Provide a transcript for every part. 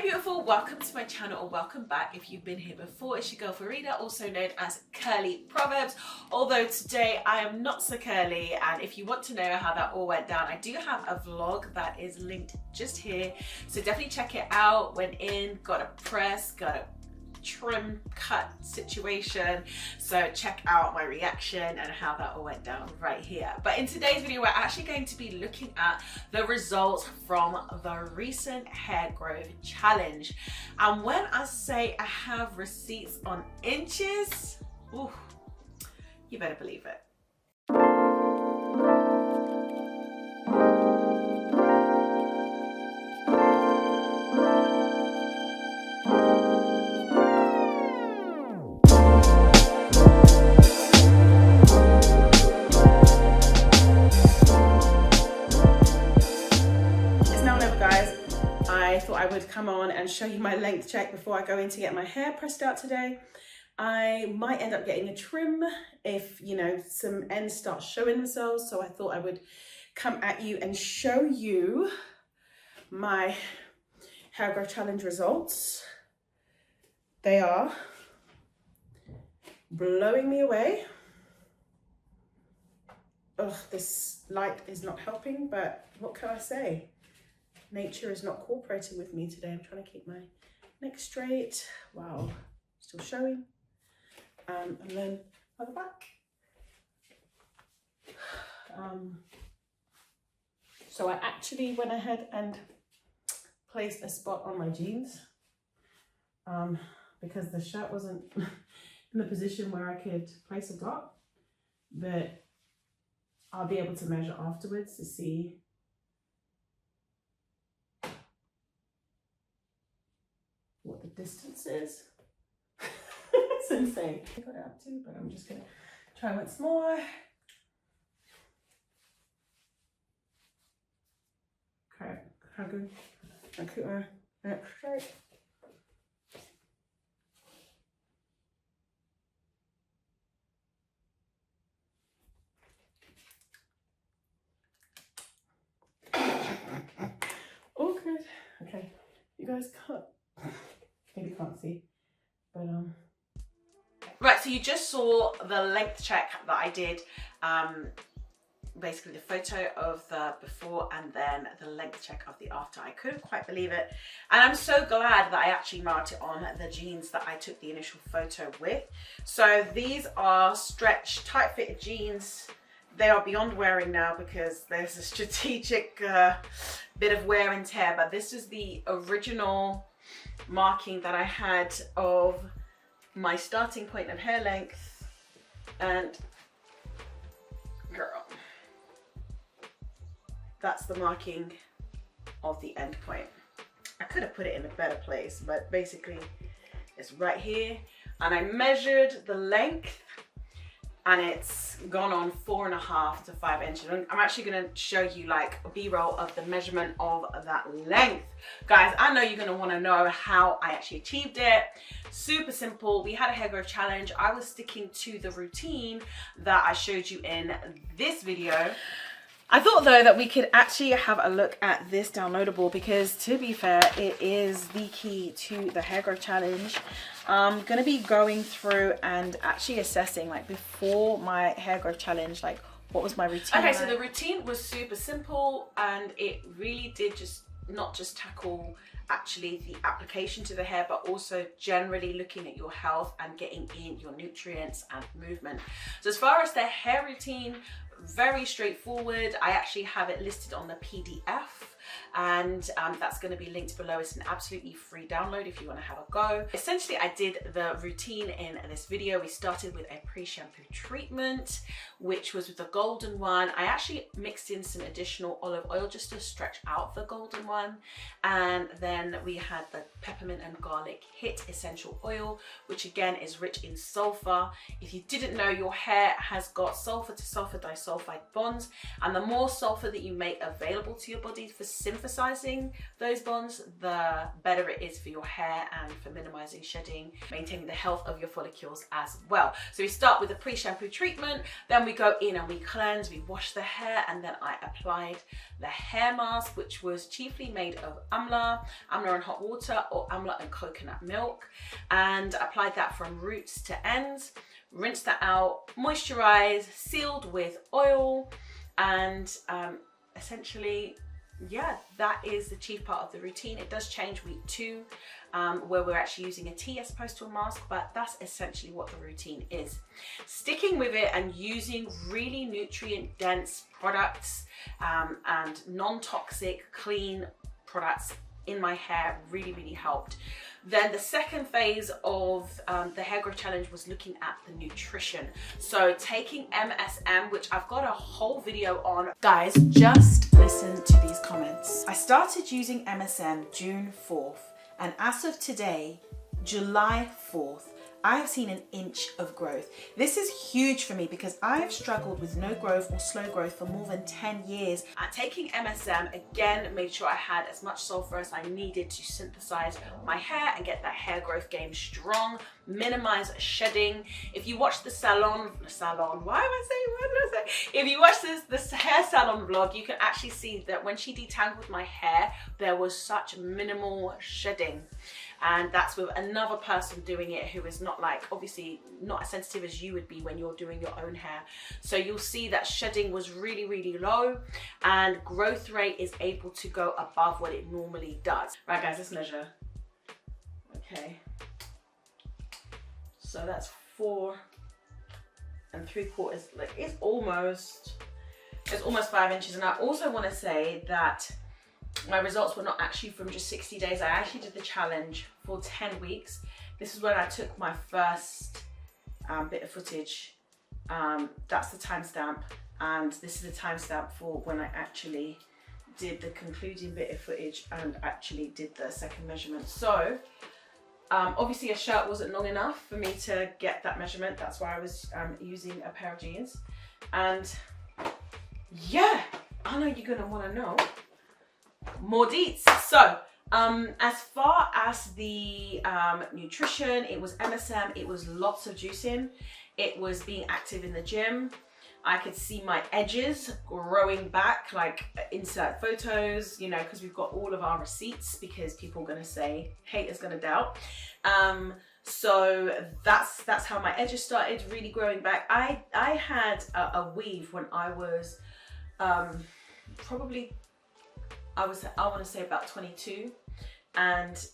beautiful, welcome to my channel or welcome back if you've been here before. It's your girl Farida, also known as Curly Proverbs, although today I am not so curly, and if you want to know how that all went down, I do have a vlog that is linked just here, so definitely check it out. Went in, got a press, got a trim cut situation, so check out my reaction and how that all went down right here. But in today's video we're actually going to be looking at the results from the recent hair growth challenge, and when I say I have receipts on inches, ooh, you better believe it. I thought I would come on and show you my length check before I go in to get my hair pressed out today. I might end up getting a trim if, you know, some ends start showing themselves. So I thought I would come at you and show you my hair growth challenge results. They are blowing me away. Ugh, this light is not helping, but what can I say? Nature is not cooperating with me today. I'm trying to keep my neck straight. Wow, still showing. And then at the back. So I actually went ahead and placed a spot on my jeans because the shirt wasn't in the position where I could place a dot, but I'll be able to measure afterwards to see what the distance is. It's insane. I got it up to, but I'm just gonna try once more. Okay, how good? I keep my neck straight. Oh, good. Okay, you guys can't. Maybe can't see, but right, so you just saw the length check that I did, basically the photo of the before and then the length check of the after. I couldn't quite believe it, and I'm so glad that I actually marked it on the jeans that I took the initial photo with. So these are stretch tight fitted jeans. They are beyond wearing now because there's a strategic bit of wear and tear, but this is the original marking that I had of my starting point of hair length, and girl, that's the marking of the end point. I could have put it in a better place, but basically it's right here, and I measured the length and it's gone on 4.5 to 5 inches. I'm actually gonna show you like a B-roll of the measurement of that length. Guys, I know you're gonna wanna know how I actually achieved it. Super simple. We had a hair growth challenge. I was sticking to the routine that I showed you in this video. I thought though that we could actually have a look at this downloadable because, to be fair, it is the key to the hair growth challenge. I'm gonna be going through and actually assessing, like, before my hair growth challenge, like what was my routine. Okay, so the routine was super simple, and it really did not just tackle actually the application to the hair, but also generally looking at your health and getting in your nutrients and movement. So as far as the hair routine, very straightforward. I actually have it listed on the PDF, and that's going to be linked below. It's an absolutely free download if you want to have a go. Essentially, I did the routine in this video. We started with a pre-shampoo treatment, which was with the golden one. I actually mixed in some additional olive oil just to stretch out the golden one, and then we had the peppermint and garlic hit essential oil, which again is rich in sulfur. If you didn't know, your hair has got sulfur to sulfur disulfide bonds, and the more sulfur that you make available to your body for synthesizing those bonds, the better it is for your hair and for minimizing shedding, maintaining the health of your follicles as well. So we start with the pre-shampoo treatment, then we go in and we cleanse, we wash the hair, and then I applied the hair mask, which was chiefly made of amla and hot water, or amla and coconut milk, and applied that from roots to ends. Rinse that out, moisturize, sealed with oil, and essentially, yeah, that is the chief part of the routine. It does change week 2, where we're actually using a tea as opposed to a mask, but that's essentially what the routine is. Sticking with it and using really nutrient dense products and non-toxic, clean products in my hair really helped. Then the second phase of the hair growth challenge was looking at the nutrition. So taking MSM, which I've got a whole video on. Guys, just listen to these comments. I started using MSM June 4th, and as of today, July 4th, I have seen an inch of growth. This is huge for me because I have struggled with no growth or slow growth for more than 10 years. And taking MSM again made sure I had as much sulfur as I needed to synthesize my hair and get that hair growth game strong, minimize shedding. If you watch the salon, why did I say? If you watch this hair salon vlog, you can actually see that when she detangled my hair, there was such minimal shedding. And that's with another person doing it who is not, like, obviously not as sensitive as you would be when you're doing your own hair. So you'll see that shedding was really low, and growth rate is able to go above what it normally does. Right guys, let's measure. Okay, so that's 4 3/4, like it's almost 5 inches. And I also want to say that my results were not actually from just 60 days. I actually did the challenge for 10 weeks. This is when I took my first bit of footage. That's the timestamp, and this is the timestamp for when I actually did the concluding bit of footage and actually did the second measurement. So obviously a shirt wasn't long enough for me to get that measurement. That's why I was using a pair of jeans. And yeah, I know you're gonna want to know more deets. So as far as the nutrition, it was MSM, it was lots of juicing, it was being active in the gym. I could see my edges growing back, like insert photos, you know, because we've got all of our receipts, because people are going to say, haters going to doubt. So that's how my edges started really growing back. I had a weave when I was probably, I want to say about 22, and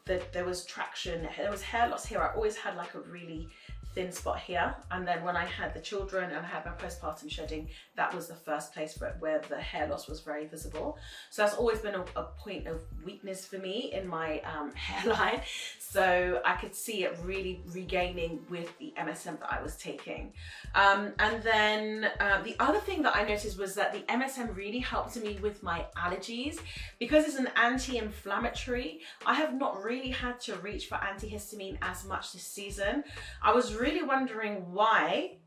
there was traction, there was hair loss here. I always had like a really thin spot here, and then when I had the children and I had my postpartum shedding, that was the first place where the hair loss was very visible. So that's always been a point of weakness for me in my hairline. So I could see it really regaining with the MSM that I was taking. And then the other thing that I noticed was that the MSM really helped me with my allergies. Because it's an anti-inflammatory, I have not really had to reach for antihistamine as much this season. I was really wondering why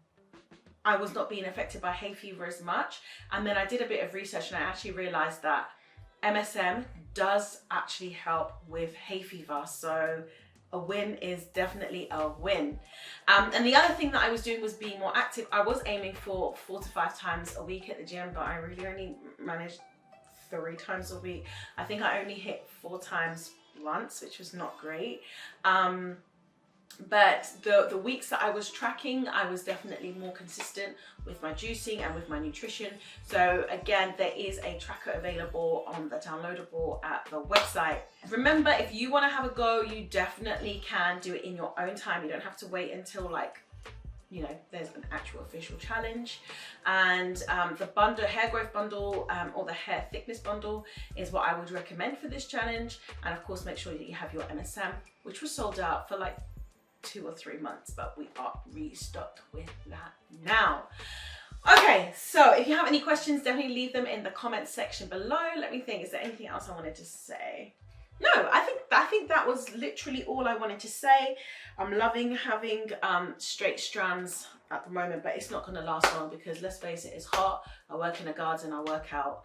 I was not being affected by hay fever as much. And then I did a bit of research and I actually realized that MSM does actually help with hay fever. So a win is definitely a win. And the other thing that I was doing was being more active. I was aiming for 4 to 5 times a week at the gym, but I really only managed 3 times a week. I think I only hit 4 times once, which was not great. But the weeks that I was tracking, I was definitely more consistent with my juicing and with my nutrition. So again, there is a tracker available on the downloadable at the website. Remember, if you want to have a go, you definitely can do it in your own time. You don't have to wait until, like, you know, there's an actual official challenge. And the bundle, hair growth bundle, or the hair thickness bundle is what I would recommend for this challenge. And of course, make sure that you have your MSM, which was sold out for like 2 or 3 months, but we are restocked with that now. Okay, so if you have any questions, definitely leave them in the comments section below. Let me think, is there anything else I wanted to say? No, I think think that was literally all I wanted to say. I'm loving having straight strands at the moment, but it's not going to last long because let's face it, it's hot. I work in a garden, I work out,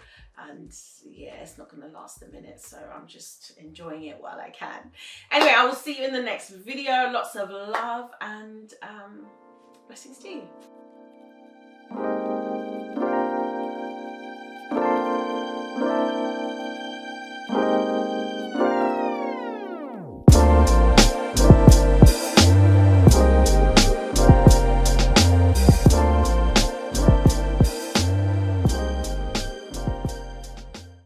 and yeah, it's not going to last a minute. So I'm just enjoying it while I can. Anyway, I will see you in the next video. Lots of love and blessings to you.